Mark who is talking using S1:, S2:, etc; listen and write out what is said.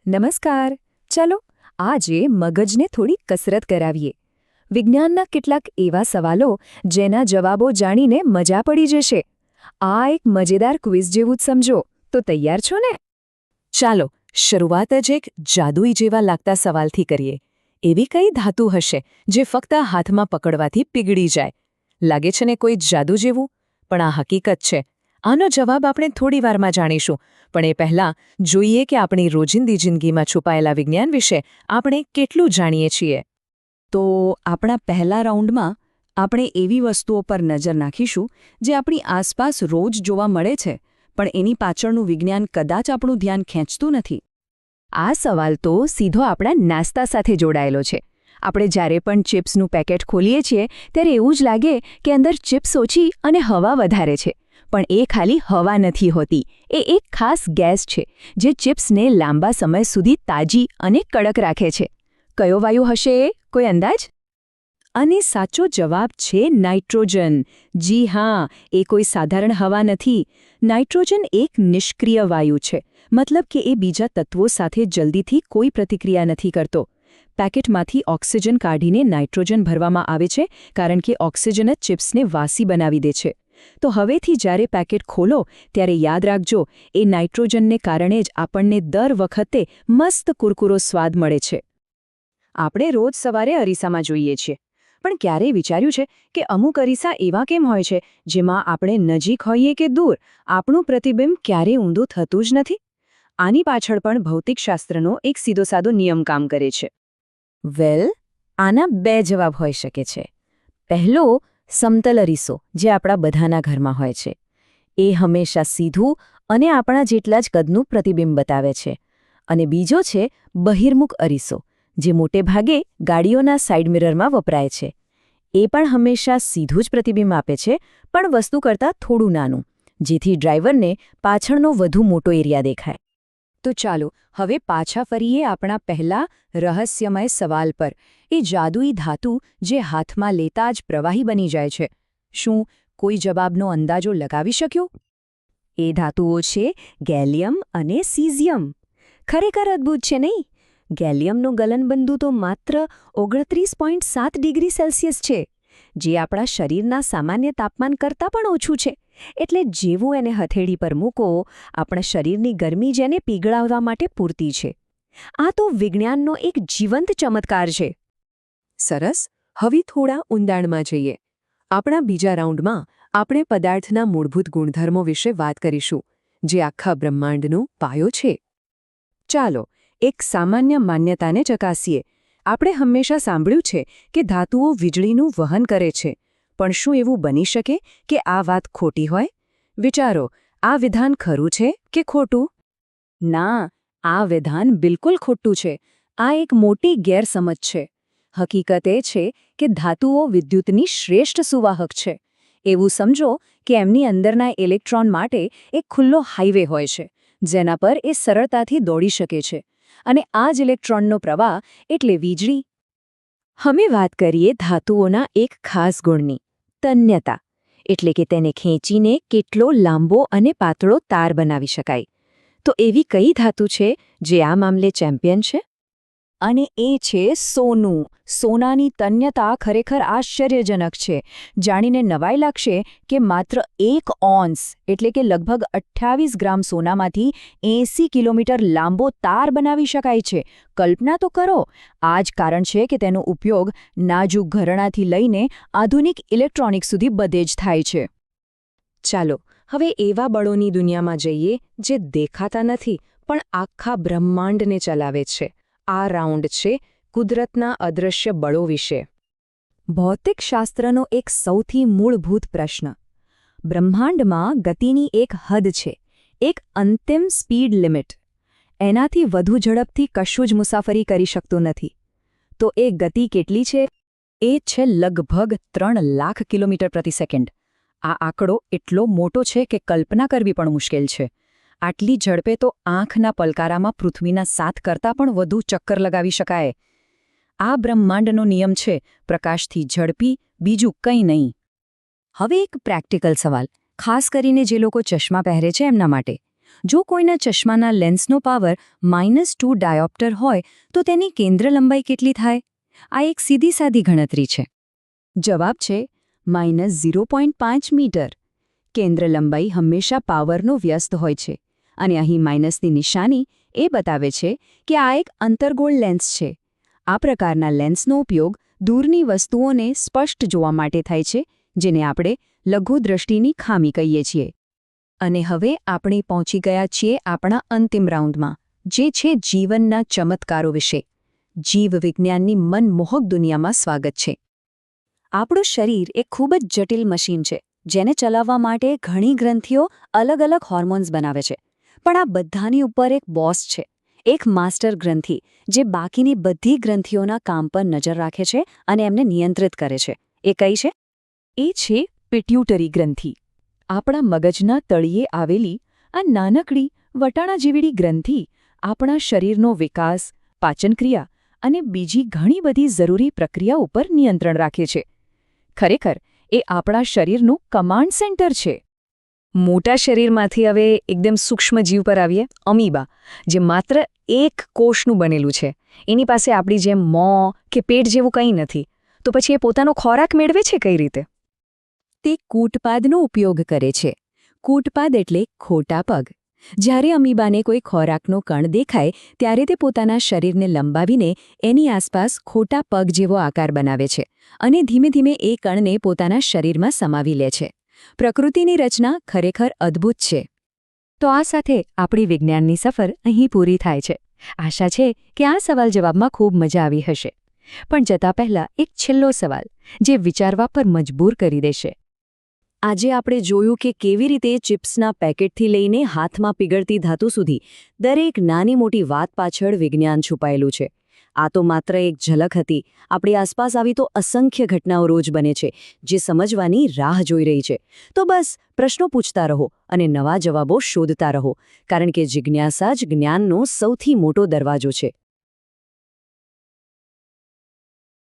S1: નમસ્કાર. ચાલો આજે મગજને થોડી કસરત કરાવીએ. વિજ્ઞાનના કેટલાક એવા સવાલો જેના જવાબો જાણીને મજા પડી જશે. આ એક મજેદાર ક્વિઝ જેવું જ સમજો. તો તૈયાર છો ને? ચાલો શરૂઆત જ એક જાદુઈ જેવા લાગતા સવાલથી કરીએ. એવી કઈ ધાતુ હશે જે ફક્ત હાથમાં પકડવાથી પીગળી જાય? લાગે છે ને કોઈ જાદુ જેવું? પણ આ હકીકત છે. આનો જવાબ આપણે થોડી વારમાં જાણીશું, પણ એ પહેલાં જોઈએ કે આપણી રોજિંદી જિંદગીમાં છુપાયેલા વિજ્ઞાન વિશે આપણે કેટલું જાણીએ છીએ. તો આપણા પહેલા રાઉન્ડમાં આપણે એવી વસ્તુઓ પર નજર નાખીશું જે આપણી આસપાસ રોજ જોવા મળે છે, પણ એની પાછળનું વિજ્ઞાન કદાચ આપણું ધ્યાન ખેંચતું નથી. આ સવાલ તો સીધો આપણા નાસ્તા સાથે જોડાયેલો છે. આપણે જ્યારે પણ ચિપ્સનું પેકેટ ખોલીએ છીએ ત્યારે એવું જ લાગે કે અંદર ચિપ્સ ઓછી અને હવા વધારે છે. પણ એ ખાલી હવા નથી હોતી, એ એક ખાસ ગેસ છે જે ચિપ્સને લાંબા સમય સુધી તાજી અને કડક રાખે છે. કયો વાયુ હશે એ? કોઈ અંદાજ? અને સાચો જવાબ છે નાઇટ્રોજન. જી હા, એ કોઈ સાધારણ હવા નથી. નાઇટ્રોજન એક નિષ્ક્રિય વાયુ છે, મતલબ કે એ બીજા તત્વો સાથે જલ્દીથી કોઈ પ્રતિક્રિયા નથી કરતો. પેકેટમાંથી ઓક્સિજન કાઢીને નાઇટ્રોજન ભરવામાં આવે છે કારણ કે ઓક્સિજન જ ચિપ્સને વાસી બનાવી દે છે. તો હવેથી જ્યારે પેકેટ ખોલો ત્યારે યાદ રાખજો, એ નાઇટ્રોજનને કારણે જ આપણને દર વખતે મસ્ત કુરકુરો સ્વાદ મળે છે. આપણે રોજ સવારે અરીસામાં જોઈએ છીએ, પણ ક્યારેય વિચાર્યું છે કે અમુક અરીસા એવા કેમ હોય છે જેમાં આપણે નજીક હોઈએ કે દૂર, આપણું પ્રતિબિંબ ક્યારેય ઊંધું થતું જ નથી? આની પાછળ પણ ભૌતિકશાસ્ત્રનો એક સીધો-સાદો નિયમ કામ કરે છે. વેલ, આના બે જવાબ હોઈ શકે છે. પહેલો, સમતલ અરીસો જે આપણા બધાના ઘરમાં હોય છે. એ હંમેશા સીધું અને આપણા જેટલા જ કદનું પ્રતિબિંબ બતાવે છે. અને બીજો છે બહિર્મુખ અરીસો, જે મોટે ભાગે ગાડીઓના સાઇડ મિરરમાં વપરાય છે. એ પણ હંમેશા સીધું જ પ્રતિબિંબ આપે છે, પણ વસ્તુ કરતાં થોડું નાનું, જેથી ડ્રાઈવરને પાછળનો વધુ મોટો એરિયા દેખાય. તો ચાલો હવે પાછા ફરીએ આપણા પહેલા રહસ્યમય સવાલ પર, એ જાદુઈ ધાતુ જે હાથમાં લેતા જ પ્રવાહી બની જાય છે. શું કોઈ જવાબનો અંદાજો લગાવી શક્યો? એ ધાતુઓ છે ગેલિયમ અને સીઝિયમ. ખરેખર અદ્ભુત છે નહીં? ગેલિયમનું ગલનબિંદુ તો માત્ર 29.7 ડિગ્રી સેલ્સિયસ છે, જે આપણા શરીરના સામાન્ય તાપમાન કરતાં પણ ઓછું છે. એટલે જેવું એને હથેળી પર મૂકો, આપણા શરીરની ગરમી જેને પીગળાવવા માટે પૂરતી છે. આ તો વિજ્ઞાનનો એક જીવંત ચમત્કાર છે. સરસ. હવે થોડા ઊંડાણમાં જઈએ. આપણા બીજા રાઉન્ડમાં આપણે પદાર્થના મૂળભૂત ગુણધર્મો વિશે વાત કરીશું, જે આખા બ્રહ્માંડનો પાયો છે. ચાલો એક સામાન્ય માન્યતાને ચકાસીએ. આપણે હંમેશા સાંભળ્યું છે કે ધાતુઓ વીજળીનું વહન કરે છે. પણ શું એવું બની શકે કે આ વાત ખોટી હોય? વિચારો, આ વિધાન ખરું છે કે ખોટું? ના, આ વિધાન બિલકુલ ખોટું છે. આ એક મોટી ગેરસમજ છે. હકીકત એ છે કે ધાતુઓ વિદ્યુતની શ્રેષ્ઠ સુવાહક છે. એવું સમજો કે એમની અંદરના ઇલેક્ટ્રોન માટે એક ખુલ્લો હાઈવે હોય છે, જેના પર એ સરળતાથી દોડી શકે છે. અને આ જ ઇલેક્ટ્રોનનો પ્રવાહ એટલે વીજળી. હવે વાત કરીએ ધાતુઓના એક ખાસ ગુણની, તન્યતા. એટલે કે તેને ખેંચીને કેટલો લાંબો અને પાતળો તાર બનાવી શકાય. તો એવી કઈ ધાતુ છે જે આ મામલે ચેમ્પિયન છે? અને એ છે સોનું. સોનાની તન્યતા ખરેખર આશ્ચર્યજનક છે. જાણીને નવાઈ લાગશે કે માત્ર 1 ઓન્સ એટલે કે લગભગ 28 ગ્રામ સોનામાંથી 80 કિલોમીટર લાંબો તાર બનાવી શકાય છે. કલ્પના તો કરો. આ જ કારણ છે કે તેનો ઉપયોગ નાજુક ઘરેણાંથી લઈને આધુનિક ઇલેક્ટ્રોનિક્સ સુધી બધે જ થાય છે. ચાલો હવે એવા બળોની દુનિયામાં જઈએ જે દેખાતા નથી પણ આખા બ્રહ્માંડને ચલાવે છે. આ રાઉન્ડ છે કુદરતના અદૃશ્ય બળો વિશે. ભૌતિકશાસ્ત્રનો એક સૌથી મૂળભૂત પ્રશ્ન. બ્રહ્માંડમાં ગતિની એક હદ છે, એક અંતિમ સ્પીડ લિમિટ. એનાથી વધુ ઝડપથી કશું જ મુસાફરી કરી શકતું નથી. તો એ ગતિ કેટલી છે? એ છે લગભગ 3 લાખ કિલોમીટર પ્રતિ સેકન્ડ. આ આંકડો એટલો મોટો છે કે કલ્પના કરવી પણ મુશ્કેલ છે. આટલી ઝડપે તો આંખના પલકારામાં પૃથ્વીના 7 કરતાં પણ વધુ ચક્કર લગાવી શકાય. આ બ્રહ્માંડનો નિયમ છે પ્રકાશથી ઝડપી બીજું કંઈ નહીં. હવે એક પ્રેક્ટિકલ સવાલ, ખાસ કરીને જે લોકો ચશ્મા પહેરે છે એમના માટે. જો કોઈના ચશ્માના લેન્સનો પાવર -2 ડાયોપ્ટર હોય તો તેની કેન્દ્ર લંબાઈ કેટલી થાય? આ એક સીધી સાદી ગણતરી છે. જવાબ છે -0.5 મીટર. કેન્દ્ર લંબાઈ હંમેશા પાવરનો વ્યસ્ત હોય છે અને અહીં માઇનસની નિશાની એ બતાવે છે કે આ એક અંતર્ગોળ લેન્સ છે. આ પ્રકારના લેન્સનો ઉપયોગ દૂરની વસ્તુઓને સ્પષ્ટ જોવા માટે થાય છે, જેને આપણે લઘુદ્રષ્ટિની ખામી કહીએ છીએ. અને હવે આપણે પહોંચી ગયા છીએ આપણા અંતિમ રાઉન્ડમાં, જે છે જીવનના ચમત્કારો વિશે. જીવવિજ્ઞાનની મનમોહક દુનિયામાં સ્વાગત છે. આપણું શરીર એક ખૂબ જ જટિલ મશીન છે, જેને ચલાવવા માટે ઘણી ગ્રંથિઓ અલગ અલગ હોર્મોન્સ બનાવે છે. પણ આ બધાની ઉપર એક બોસ છે, એક માસ્ટર ગ્રંથિ, જે બાકીની બધી ગ્રંથિઓના કામ પર નજર રાખે છે અને એમને નિયંત્રિત કરે છે. એ કઈ છે? એ છે પિટ્યુટરી ગ્રંથિ. આપણા મગજના તળિયે આવેલી આ નાનકડી વટાણા જેવીડી ગ્રંથિ આપણા શરીરનો વિકાસ, પાચનક્રિયા અને બીજી ઘણી બધી જરૂરી પ્રક્રિયા ઉપર નિયંત્રણ રાખે છે. ખરેખર એ આપણા શરીરનું કમાન્ડ સેન્ટર છે. મોટા શરીરમાંથી હવે એકદમ સૂક્ષ્મ જીવ પર આવીએ, અમીબા, જે માત્ર એક કોષનું બનેલું છે. એની પાસે આપણી જેમ મોં કે પેટ જેવું કંઈ નથી. તો પછી એ પોતાનો ખોરાક મેળવે છે કઈ રીતે? તે કૂટપાદનો ઉપયોગ કરે છે. કૂટપાદ એટલે ખોટા પગ. જ્યારે અમીબાને કોઈ ખોરાકનો કણ દેખાય ત્યારે તે પોતાના શરીરને લંબાવીને એની આસપાસ ખોટા પગ જેવો આકાર બનાવે છે અને ધીમે ધીમે એ કણને પોતાના શરીરમાં સમાવી લે છે. પ્રકૃતિની રચના ખરેખર અદ્ભુત છે. તો આ સાથે આપણી વિજ્ઞાનની સફર અહીં પૂરી થાય છે. આશા છે કે આ સવાલ જવાબમાં ખૂબ મજા આવી હશે. પણ જતાં પહેલાં એક છેલ્લો સવાલ, જે વિચારવા પર મજબૂર કરી દેશે. આજે આપણે જોયું કે કેવી રીતે ચિપ્સના પેકેટથી લઈને હાથમાં પીગળતી ધાતુ સુધી દરેક નાની મોટી વાત પાછળ વિજ્ઞાન છુપાયેલું છે. આ તો માત્ર એક ઝલક હતી. આપણી આસપાસ આવી તો અસંખ્ય ઘટનાઓ રોજ બને છે, જે સમજવાની રાહ જોઈ રહી છે. તો બસ પ્રશ્નો પૂછતા રહો અને નવા જવાબો શોધતા રહો, કારણ કે જિજ્ઞાસા જ જ્ઞાનનો સૌથી મોટો દરવાજો છે.